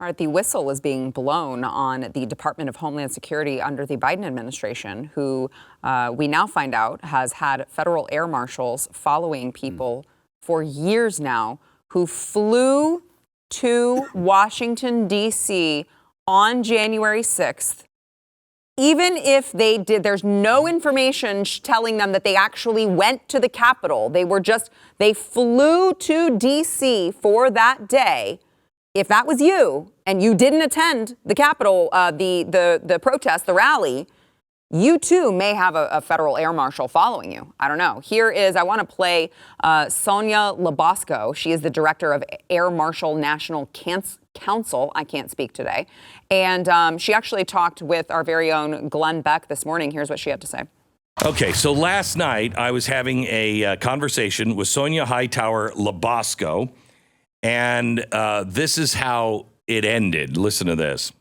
All right, the whistle is being blown on the Department of Homeland Security under the Biden administration, who we now find out has had federal air marshals following people for years now who flew to Washington, D.C. on January 6th. Even if they did, there's no information telling them that they actually went to the Capitol. They flew to D.C. for that day. If that was you and you didn't attend the Capitol, the protest, the rally, you too may have a federal air marshal following you. I don't know. I want to play Sonya LaBosco. She is the director of Air Marshal National Council. I can't speak today. And she actually talked with our very own Glenn Beck this morning. Here's what she had to say. Okay, so last night I was having a conversation with Sonya Hightower LaBosco. And this is how it ended. Listen to this.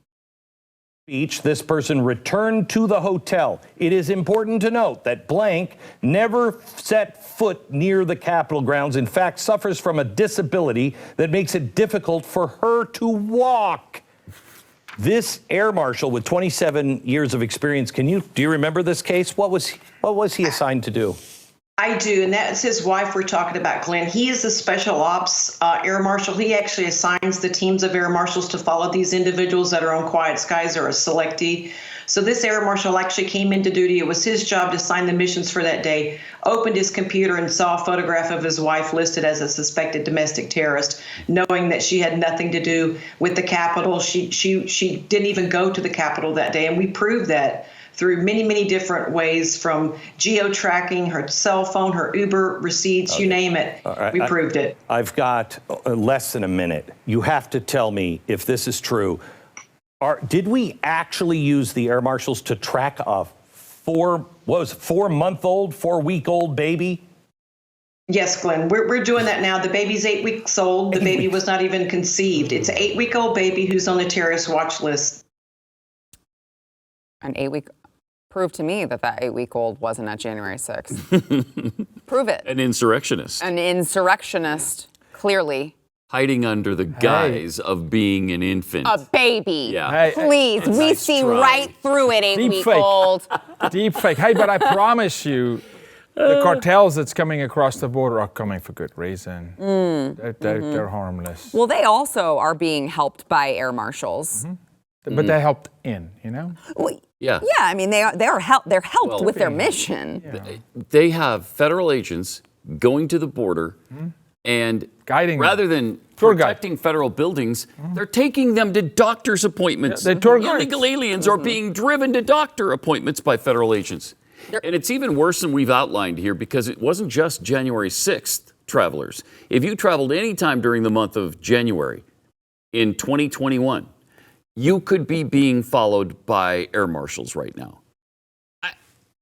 This person returned to the hotel. It is important to note that blank never set foot near the Capitol grounds. In fact, suffers from a disability that makes it difficult for her to walk. This air marshal with 27 years of experience, do you remember this case? What was he assigned to do? I do, and that's his wife we're talking about, Glenn. He is the special ops air marshal. He actually assigns the teams of air marshals to follow these individuals that are on quiet skies or a selectee. So this air marshal actually came into duty. It was his job to sign the missions for that day, opened his computer and saw a photograph of his wife listed as a suspected domestic terrorist, knowing that she had nothing to do with the Capitol. She didn't even go to the Capitol that day, and we proved that through many, many different ways, from geo-tracking, her cell phone, her Uber receipts, you name it. Right. We proved it. I've got less than a minute. You have to tell me if this is true. Did we actually use the air marshals to track a 4-week-old baby? Yes, Glenn, we're doing that now. The baby's 8 weeks old. The baby was not even conceived. It's an 8-week-old baby who's on the terrorist watch list. An 8-week. Prove to me that 8-week-old wasn't at January 6th. Prove it. An insurrectionist. An insurrectionist, clearly. Hiding under the guise of being an infant. A baby. Yeah. Please, we nice see try. right through it, 8-week-old. Deep fake. Hey, but I promise you, the cartels that's coming across the border are coming for good reason. They're harmless. Well, they also are being helped by air marshals. But they helped in, you know? Well, yeah. Yeah, I mean, they're helped with their mission. Yeah. They have federal agents going to the border and guiding rather than protecting federal buildings, they're taking them to doctor's appointments. Yeah, tour guides. Illegal aliens are being driven to doctor appointments by federal agents. And it's even worse than we've outlined here, because it wasn't just January 6th travelers. If you traveled any time during the month of January in 2021, you could be being followed by air marshals right now.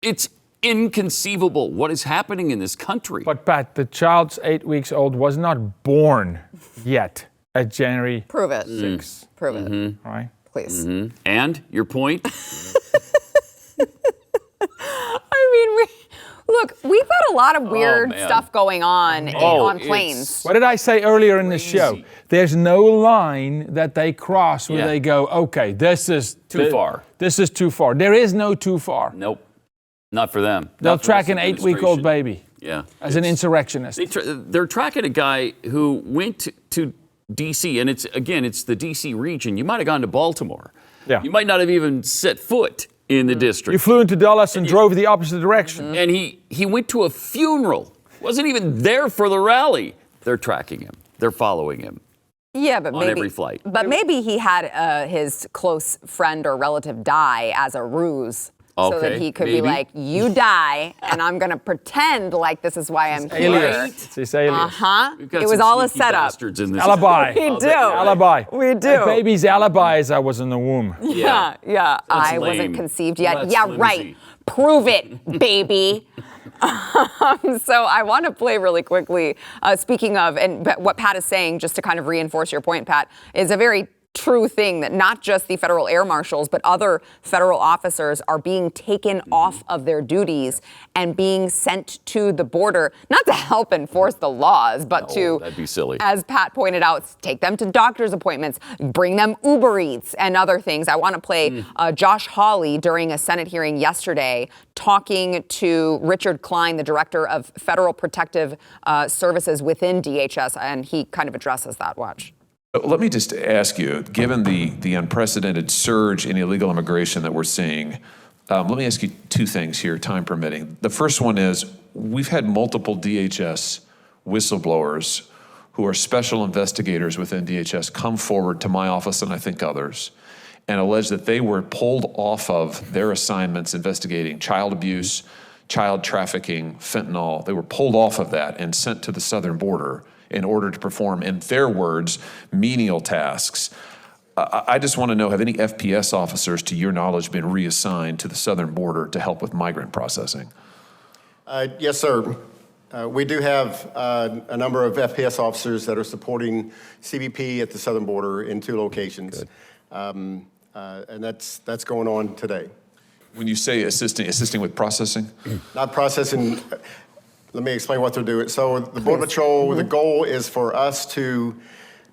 It's inconceivable what is happening in this country. But Pat, the child's 8 weeks old was not born yet at January Prove it. 6th. Prove it. All right? Please. And your point? Look, we've got a lot of weird stuff going on on planes. What did I say earlier in the show? There's no line that they cross where they go, okay, this is too far. This is too far. There is no too far. Nope. Not for them. They'll track an 8-week-old baby. Yeah. As an insurrectionist. They're tracking a guy who went to D.C., and it's the D.C. region. You might have gone to Baltimore. Yeah. You might not have even set foot in the district. You flew into Dallas and drove the opposite direction. And he went to a funeral. Wasn't even there for the rally. They're tracking him. They're following him. Yeah, but on every flight. But maybe he had his close friend or relative die as a ruse. So that he could be like, you die, and I'm going to pretend like this is why I'm here. It's his alias. It was all a setup. Alibi. We do. Alibi. We do. The baby's alibi is I was in the womb. Yeah. I wasn't conceived yet. That's right. Prove it, baby. So I want to play really quickly. Speaking of, and what Pat is saying, just to kind of reinforce your point, Pat, is a very true thing that not just the federal air marshals, but other federal officers are being taken off of their duties and being sent to the border, not to help enforce the laws, but that'd be silly. as Pat pointed out, take them to doctor's appointments, bring them Uber Eats and other things. I want to play Josh Hawley during a Senate hearing yesterday talking to Richard Klein, the director of Federal Protective Services within DHS, and he kind of addresses that. Watch. Let me just ask you, given the unprecedented surge in illegal immigration that we're seeing, let me ask you two things here, time permitting. The first one is, we've had multiple DHS whistleblowers who are special investigators within DHS come forward to my office and I think others and allege that they were pulled off of their assignments investigating child abuse, child trafficking, fentanyl. They were pulled off of that and sent to the southern border in order to perform, in their words, menial tasks. I just want to know, have any FPS officers, to your knowledge, been reassigned to the southern border to help with migrant processing? Yes, sir. We do have a number of FPS officers that are supporting CBP at the southern border in 2 locations. And that's going on today. When you say assisting with processing? Not processing. Let me explain what they're doing. So the Border Patrol, the goal is for us to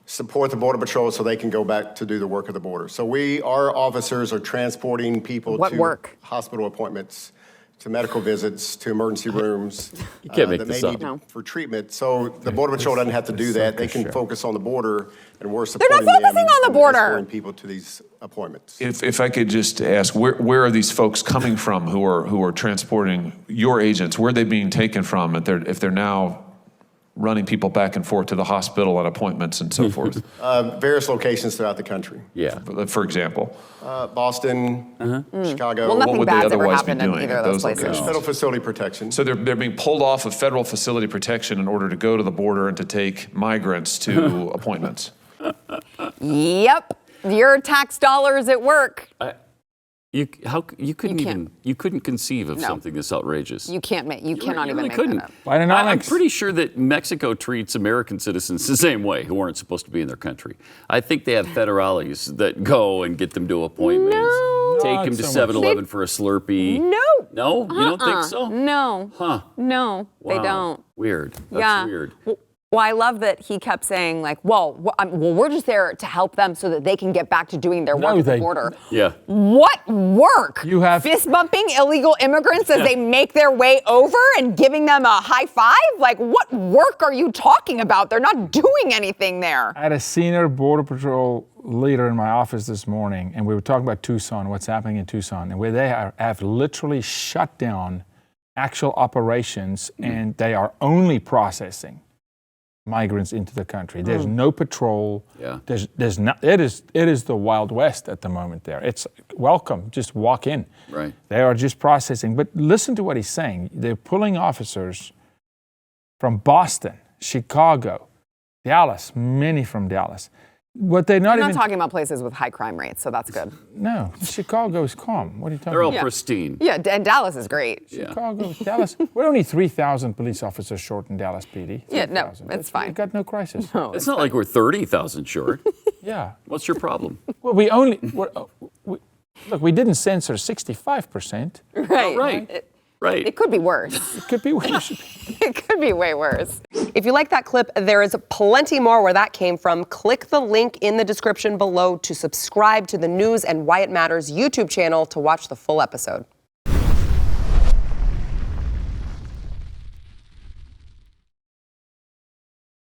support the Border Patrol so they can go back to do the work of the border. So our officers are transporting people to hospital appointments, to medical visits, to emergency rooms You can't make that this may up. need for treatment. So the Border Patrol doesn't have to do that. They can focus on the border, and we're They're supporting not focusing them on the and border. escorting people to these appointments. If I could just ask, where are these folks coming from who are transporting your agents? Where are they being taken from if they're now running people back and forth to the hospital on appointments and so forth? Various locations throughout the country. Yeah. For example? Boston, Chicago. Well, nothing would they bad's ever otherwise be happened in doing either at of those those places. locations? Federal facility protection. So they're being pulled off of federal facility protection in order to go to the border and to take migrants to appointments. Yep. Your tax dollars at work. You couldn't conceive of No. something this outrageous. You cannot even really make couldn't. that up. I'm pretty sure that Mexico treats American citizens the same way who aren't supposed to be in their country. I think they have federales that go and get them to appointments, No. take Not them to so much. 7-Eleven for a Slurpee. No. No? You don't think so? No. Huh. No, they Wow. don't. Weird. That's Yeah. weird. Well, I love that he kept saying, like, well, we're just there to help them so that they can get back to doing their work at the border. Yeah. What work? You have- fist bumping illegal immigrants as they make their way over and giving them a high five? Like, what work are you talking about? They're not doing anything there. I had a senior Border Patrol leader in my office this morning, and we were talking about Tucson, what's happening in Tucson, and where they have literally shut down actual operations, and they are only processing migrants into the country. There's no patrol. Yeah. There's not. It is the Wild West at the moment there. It's welcome. Just walk in. Right. They are just processing. But listen to what he's saying. They're pulling officers from Boston, Chicago, Dallas, many from Dallas. What they're not I'm even not talking about places with high crime rates, so that's good. No, Chicago is calm. What are you talking They're all about? pristine. Yeah, and Dallas is great. Yeah. Chicago, Dallas. We're only 3,000 police officers short in Dallas PD. Yeah, no, 3,000. it's fine. We've got no crisis. It's not like we're 30,000 short. Yeah. What's your problem? Well, we didn't censor 65%. Right. Right. Right. It could be worse. It could be worse. It could be way worse. If you like that clip, there is plenty more where that came from. Click the link in the description below to subscribe to the News and Why It Matters YouTube channel to watch the full episode.